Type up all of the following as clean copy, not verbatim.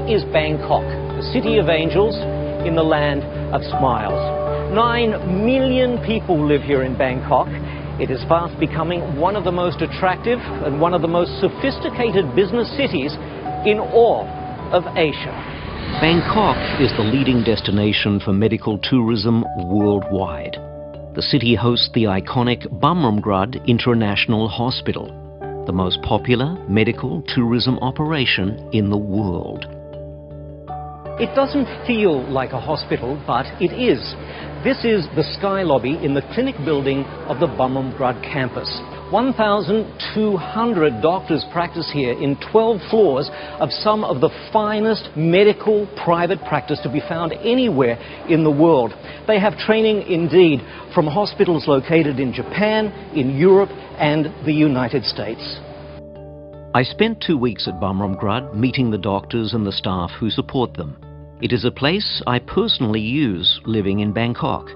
is Bangkok, the city of angels in the land of smiles. 9 million people live here in Bangkok. It is fast becoming one of the most attractive and one of the most sophisticated business cities in all of Asia. Bangkok is the leading destination for medical tourism worldwide. The city hosts the iconic Bumrungrad International Hospital, the most popular medical tourism operation in the world. It doesn't feel like a hospital, but it is. This is the Sky Lobby in the clinic building of the Bumrungrad campus. 1,200 doctors practice here in 12 floors of some of the finest medical private practice to be found anywhere in the world. They have training indeed from hospitals located in Japan, in Europe and the United States. I spent 2 weeks at Bumrungrad meeting the doctors and the staff who support them. It is a place I personally use living in Bangkok.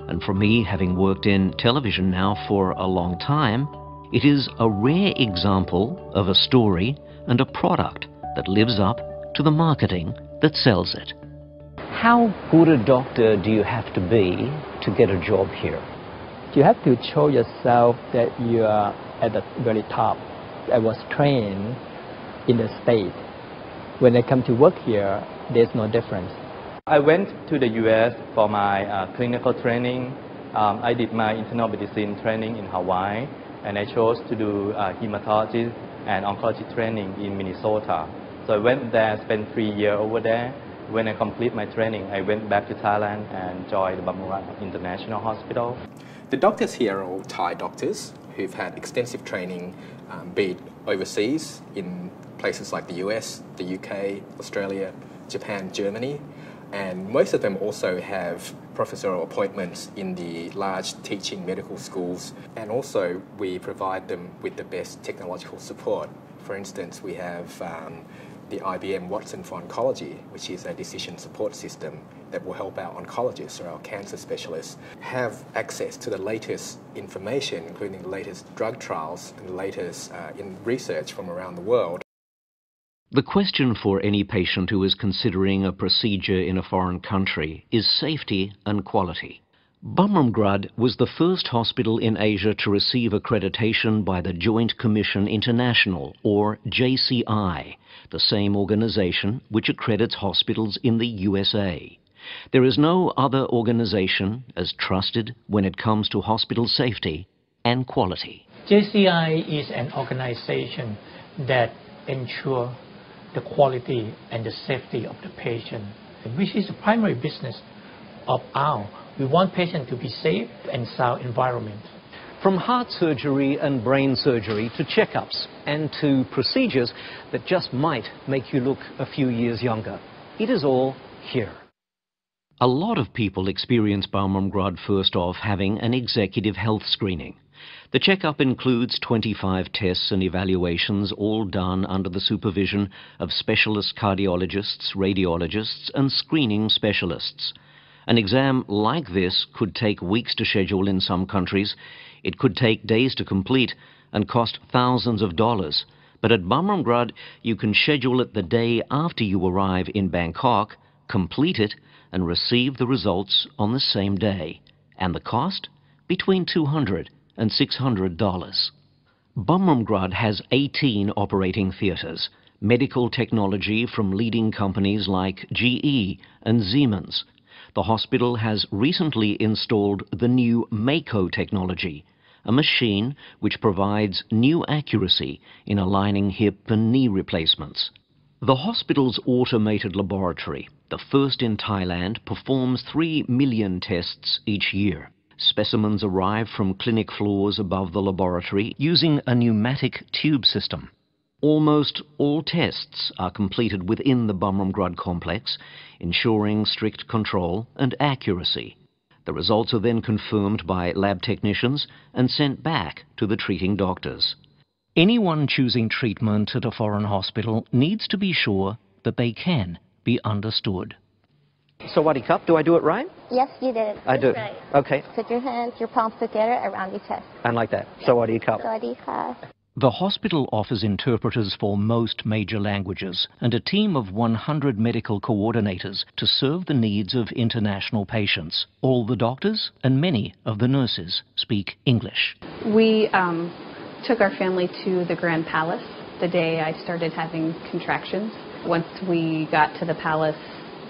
And for me, having worked in television now for a long time, it is a rare example of a story and a product that lives up to the marketing that sells it. How good a doctor do you have to be to get a job here? You have to show yourself that you are at the very top. I was trained in the States. When I come to work here, there's no difference. I went to the US for my clinical training. I did my internal medicine training in Hawaii, and I chose to do hematology and oncology training in Minnesota. So I went there, spent 3 years over there. When I complete my training, I went back to Thailand and joined the Bumrungrad International Hospital. The doctors here are all Thai doctors who've had extensive training, be it overseas in places like the US, the UK, Australia, Japan, Germany, and most of them also have professorial appointments in the large teaching medical schools, and also we provide them with the best technological support. For instance, we have the IBM Watson for Oncology, which is a decision support system that will help our oncologists or our cancer specialists have access to the latest information, including the latest drug trials and the latest in research from around the world. The question for any patient who is considering a procedure in a foreign country is safety and quality. Bumrungrad was the first hospital in Asia to receive accreditation by the Joint Commission International, or JCI, the same organization which accredits hospitals in the USA. There is no other organization as trusted when it comes to hospital safety and quality. JCI is an organization that ensures the quality and the safety of the patient, which is the primary business of ours. We want patients to be safe and sound environment. From heart surgery and brain surgery to checkups and to procedures that just might make you look a few years younger, it is all here. A lot of people experience Bumrungrad first off having an executive health screening. The checkup includes 25 tests and evaluations, all done under the supervision of specialist cardiologists, radiologists and screening specialists. An exam like this could take weeks to schedule in some countries. It could take days to complete and cost thousands of dollars. But at Bumrungrad, you can schedule it the day after you arrive in Bangkok, complete it and receive the results on the same day. And the cost? Between $200 and $600. Bumrungrad has 18 operating theatres, medical technology from leading companies like GE and Siemens. The hospital has recently installed the new Mako technology, a machine which provides new accuracy in aligning hip and knee replacements. The hospital's automated laboratory, the first in Thailand, performs 3 million tests each year. Specimens arrive from clinic floors above the laboratory using a pneumatic tube system. Almost all tests are completed within the Bumrungrad complex, ensuring strict control and accuracy. The results are then confirmed by lab technicians and sent back to the treating doctors. Anyone choosing treatment at a foreign hospital needs to be sure that they can be understood. Sawadee Cup, do I do it right? Yes, you did. I do. Right. Okay. Put your hands, your palms together around your chest. And like that. Yes. Sawadee Cup. Sawadee Cup. The hospital offers interpreters for most major languages and a team of 100 medical coordinators to serve the needs of international patients. All the doctors and many of the nurses speak English. We took our family to the Grand Palace the day I started having contractions. Once we got to the palace,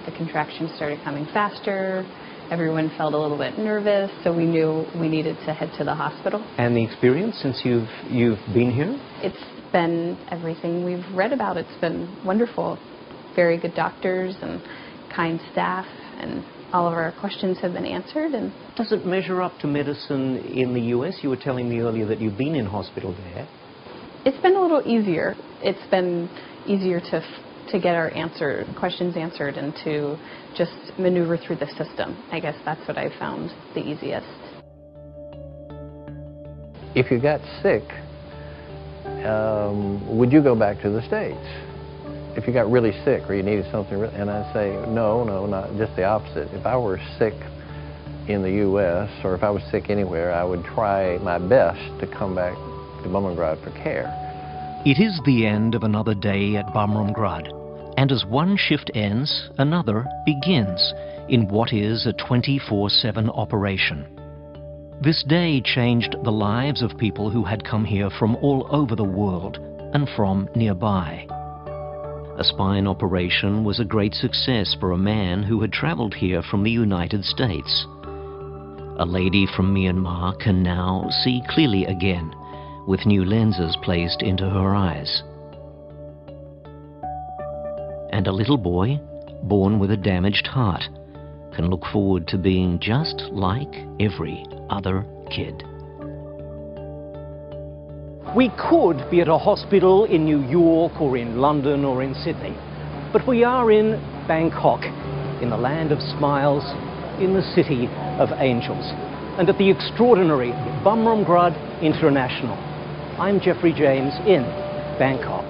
the contractions started coming faster. Everyone felt a little bit nervous, so we knew we needed to head to the hospital. And the experience since you've been here? It's been everything we've read about. It's been wonderful. Very good doctors and kind staff, and all of our questions have been answered. And does it measure up to medicine in the US? You were telling me earlier that you've been in hospital there. It's been a little easier. It's been easier to get our questions answered and to just maneuver through the system. I guess that's what I found the easiest. If you got sick, would you go back to the States? If you got really sick or you needed something, and I'd say, no, not just the opposite. If I were sick in the U.S. or if I was sick anywhere, I would try my best to come back to Bumrungrad for care. It is the end of another day at Bumrungrad. And as one shift ends, another begins in what is a 24/7 operation. This day changed the lives of people who had come here from all over the world and from nearby. A spine operation was a great success for a man who had traveled here from the United States. A lady from Myanmar can now see clearly again, with new lenses placed into her eyes. And a little boy, born with a damaged heart, can look forward to being just like every other kid. We could be at a hospital in New York or in London or in Sydney, but we are in Bangkok, in the land of smiles, in the city of angels, and at the extraordinary Bumrungrad International. I'm Jeffrey James in Bangkok.